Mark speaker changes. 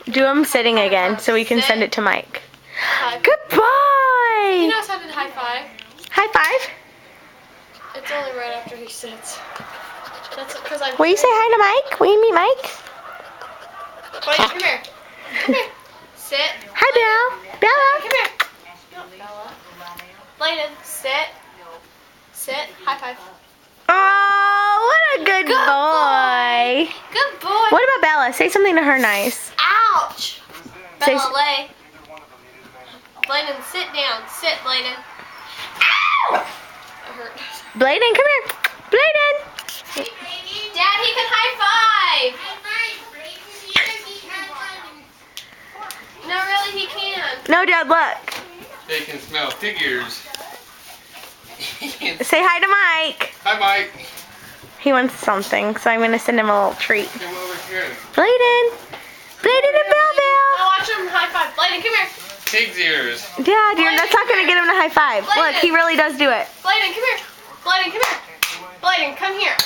Speaker 1: Do them sitting again so we can send it to Mike. Good
Speaker 2: He
Speaker 1: boy!
Speaker 2: knows how to high five.
Speaker 1: High five.
Speaker 2: It's only right after he sits. That's because I'm.
Speaker 1: Will you say hi to Mike? Will you meet Mike?
Speaker 2: Bladen, come here. Come here. Sit.
Speaker 1: Hi, Bella. Bella.
Speaker 2: Come here. No, Bella. Bladen, sit. Sit. High five.
Speaker 1: Oh, what a good boy.
Speaker 2: Good boy.
Speaker 1: What about Bella? Say something to her nice.
Speaker 2: Ouch.
Speaker 1: Say
Speaker 2: Bella, lay. Bladen, sit down. Sit, Bladen. Ow! That hurt.
Speaker 1: Bladen, come here. Bladen.
Speaker 2: Dad, he can high five. No, really, he can.
Speaker 1: No, Dad, look.
Speaker 3: They can smell pig ears.
Speaker 1: Say hi to Mike.
Speaker 3: Hi, Mike.
Speaker 1: He wants something, so I'm going to send him a little treat.
Speaker 3: Come over here.
Speaker 1: Bladen. Bladen and Bell
Speaker 2: Now watch him high five. Bladen, come here.
Speaker 3: Pig's ears.
Speaker 1: Dad, that's not going to get him to high five. Look, he really does do it.
Speaker 2: Bladen, come here. Bladen, come here. Bladen, come here.